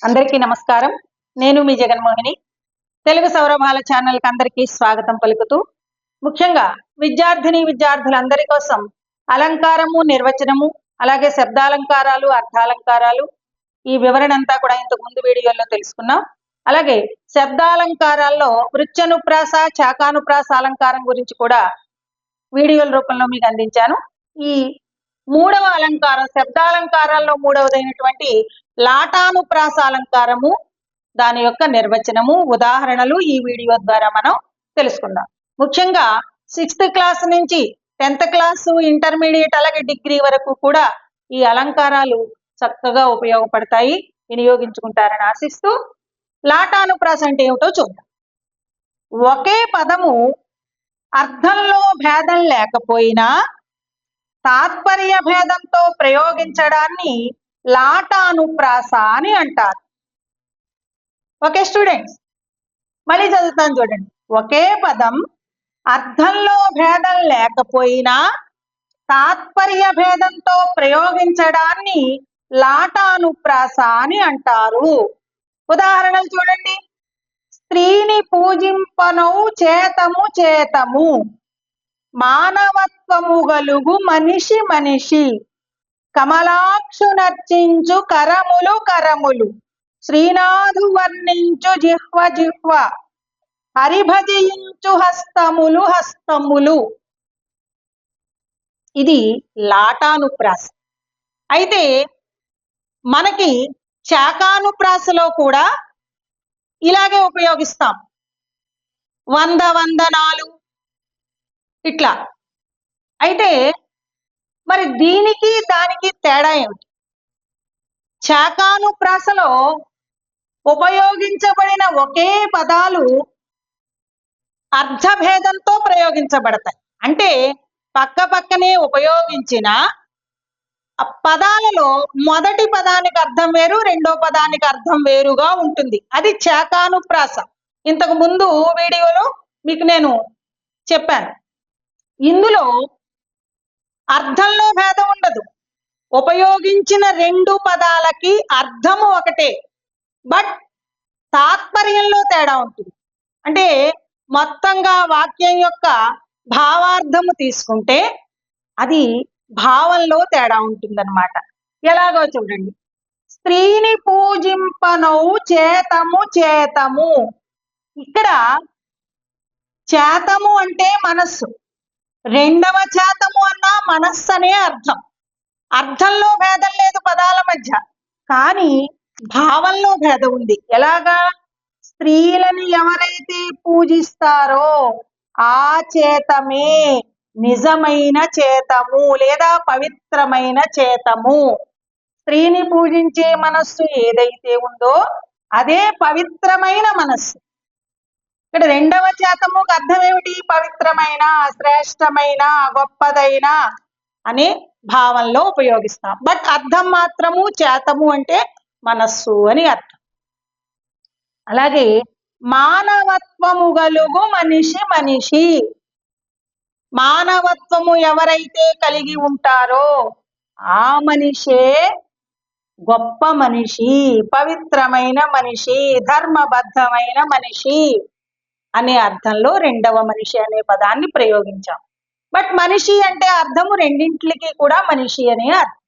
అందరికీ నమస్కారం. నేను మీ జగన్మోహిని. తెలుగు సౌరభాల ఛానల్కి అందరికీ స్వాగతం పలుకుతూ, ముఖ్యంగా విద్యార్థులందరి కోసం అలంకారము, నిర్వచనము, అలాగే శబ్దాలంకారాలు, అర్థాలంకారాలు, ఈ వివరణ అంతా కూడా ఇంతకు ముందు వీడియోలో తెలుసుకున్నాం. అలాగే శబ్దాలంకారాల్లో వృత్యనుప్రాస, చాకానుప్రాస అలంకారం గురించి కూడా వీడియోల రూపంలో మీకు అందించాను. ఈ మూడవ అలంకారం, శబ్దాలంకారాల్లో మూడవదైనటువంటి లాటానుప్రాస అలంకారము, దాని యొక్క నిర్వచనము, ఉదాహరణలు ఈ వీడియో ద్వారా మనం తెలుసుకుందాం. ముఖ్యంగా 6th క్లాస్ నుంచి 10th క్లాసు, ఇంటర్మీడియట్, అలాగే డిగ్రీ వరకు కూడా ఈ అలంకారాలు చక్కగా ఉపయోగపడతాయి, వినియోగించుకుంటారని ఆశిస్తూ, లాటానుప్రాస అంటే ఏమిటో చూద్దాం. ఒకే పదము అర్థంలో భేదం లేకపోయినా తాత్పర్య భేదంతో ప్రయోగించడాన్ని లాటానుప్రాస అని అంటారు. ఓకే స్టూడెంట్స్, మళ్ళీ చదువుతాను చూడండి. ఒకే పదం అర్థంలో భేదం లేకపోయినా తాత్పర్య భేదంతో ప్రయోగించడాన్ని లాటానుప్రాస అని అంటారు. ఉదాహరణలు చూడండి. స్త్రీని పూజింపనౌ చేతము చేతము, మానవత్వము గలుగు మనిషి మనిషి, కమలాక్షు నర్చించు కరములు కరములు, శ్రీనాథు వర్ణించు జిహ్వ జిహ్వ, హరిభజించు హస్తములు హస్తములు. ఇది లాటానుప్రాస. అయితే మనకి చాకానుప్రాసలో కూడా ఇలాగే ఉపయోగిస్తాం. వందనాలు ఇట్లా. అయితే మరి దీనికి దానికి తేడా ఏమిటి? చాకానుప్రాసలో ఉపయోగించబడిన ఒకే పదాలు అర్థభేదంతో ప్రయోగించబడతాయి. అంటే పక్క పక్కనే ఉపయోగించిన పదాలలో మొదటి పదానికి అర్థం వేరు, రెండో పదానికి అర్థం వేరుగా ఉంటుంది. అది చాకానుప్రాస. ఇంతకు ముందు వీడియోలో మీకు నేను చెప్పాను. ఇందులో అర్థంలో భేదం ఉండదు. ఉపయోగించిన రెండు పదాలకి అర్థము ఒకటే, బట్ తాత్పర్యంలో తేడా ఉంటుంది. అంటే మొత్తంగా వాక్యం యొక్క భావార్థము తీసుకుంటే అది భావంలో తేడా ఉంటుందన్నమాట. ఎలాగో చూడండి. స్త్రీని పూజింపనౌ చేతము చేతము. ఇక్కడ చేతము అంటే మనస్సు, రెండవ చేతము అన్న మనస్సు అనే అర్థం. అర్థంలో భేదం లేదు పదాల మధ్య, కానీ భావంలో భేదం ఉంది. ఎలాగా? స్త్రీలను ఎవరైతే పూజిస్తారో ఆ చేతమే నిజమైన చేతము లేదా పవిత్రమైన చేతము. స్త్రీని పూజించే మనస్సు ఏదైతే ఉందో అదే పవిత్రమైన మనస్సు. ఇక్కడ రెండవ చేతముకు అర్థం ఏమిటి? పవిత్రమైన, శ్రేష్టమైన, గొప్పదైన అనే భావంలో ఉపయోగిస్తాం. బట్ అర్థం మాత్రము చేతము అంటే మనస్సు అని అర్థం. అలాగే మానవత్వము గలుగు మనిషి మనిషి. మానవత్వము ఎవరైతే కలిగి ఉంటారో ఆ మనిషే గొప్ప మనిషి, పవిత్రమైన మనిషి, ధర్మబద్ధమైన మనిషి అనే అర్థంలో రెండవ మనిషి అనే పదాన్ని ప్రయోగించాం. బట్ మనిషి అంటే అర్థము రెండింటికి కూడా మనిషి అనే అర్థం.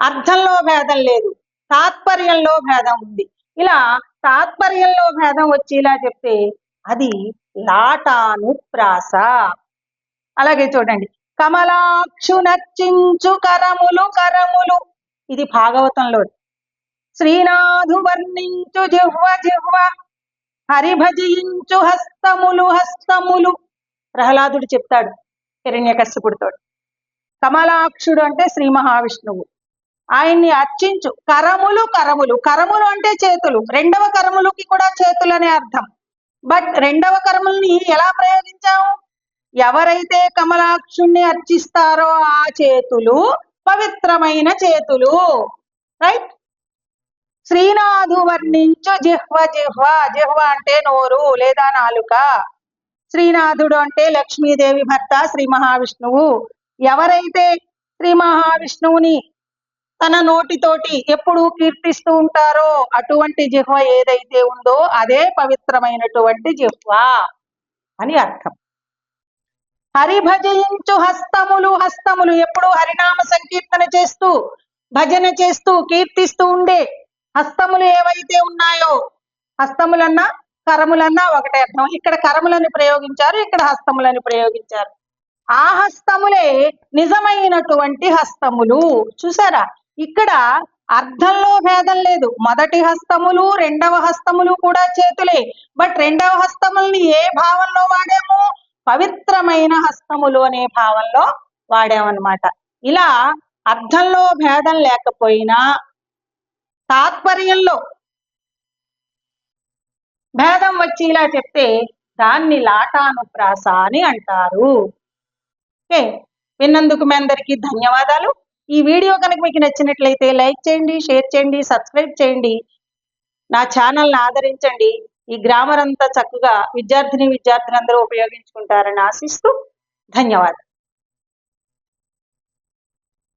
అర్థంలో భేదం లేదు, తాత్పర్యంలో భేదం ఉంది. ఇలా తాత్పర్యంలో భేదం వచ్చేలా చెప్తే అది లాటానుప్రాస. అలాగే చూడండి. కమలాక్షు నర్చించు కరములు కరములు. ఇది భాగవతంలో. శ్రీనాథు వర్ణించు జిహ్వ జిహ్వ, హరిభజించు హస్తములు హస్తములు. ప్రహ్లాదుడు చెప్తాడు హిరణ్యకశిపుడితో. కమలాక్షుడు అంటే శ్రీ మహావిష్ణువు. ఆయన్ని అర్చించు కరములు కరములు. కరములు అంటే చేతులు, రెండవ కరములకి కూడా చేతులు అనే అర్థం. బట్ రెండవ కరముల్ని ఎలా ప్రయోగించాము? ఎవరైతే కమలాక్షుణ్ణి అర్చిస్తారో ఆ చేతులు పవిత్రమైన చేతులు. రైట్. శ్రీనాథు వర్ణించు జిహ్వ జిహ్వ. జిహ్వ అంటే నోరు లేదా నాలుక. శ్రీనాథుడు అంటే లక్ష్మీదేవి భర్త శ్రీ మహావిష్ణువు. ఎవరైతే శ్రీ మహావిష్ణువుని తన నోటితోటి ఎప్పుడు కీర్తిస్తూ ఉంటారో అటువంటి జిహ్వ ఏదైతే ఉందో అదే పవిత్రమైనటువంటి జిహ్వ అని అర్థం. హరిభజయించు హస్తములు, హస్తములు ఎప్పుడు హరినామ సంకీర్తన చేస్తూ భజన చేస్తూ కీర్తిస్తూ ఉండే హస్తములు ఏవైతే ఉన్నాయో, హస్తములన్నా కరములన్నా ఒకటే అర్థం. ఇక్కడ కరములని ప్రయోగించారు, ఇక్కడ హస్తములని ప్రయోగించారు. ఆ హస్తములే నిజమైనటువంటి హస్తములు. చూసారా, ఇక్కడ అర్థంలో భేదం లేదు. మొదటి హస్తములు రెండవ హస్తములు కూడా చేతులే. బట్ రెండవ హస్తముల్ని ఏ భావంలో వాడాము? పవిత్రమైన హస్తములు అనే భావంలో వాడామన్నమాట. ఇలా అర్థంలో భేదం లేకపోయినా తాత్పర్యంలో భేదం వచ్చి ఇలా చెప్తే దాన్ని లాటానుప్రాస అని అంటారు. ఓకే, విన్నందుకు మీ అందరికీ ధన్యవాదాలు. ఈ వీడియో కనుక మీకు నచ్చినట్లయితే లైక్ చేయండి, షేర్ చేయండి, సబ్స్క్రైబ్ చేయండి, నా ఛానల్ని ఆదరించండి. ఈ గ్రామర్ అంతా చక్కగా విద్యార్థినులందరూ ఉపయోగించుకుంటారని ఆశిస్తూ ధన్యవాదాలు.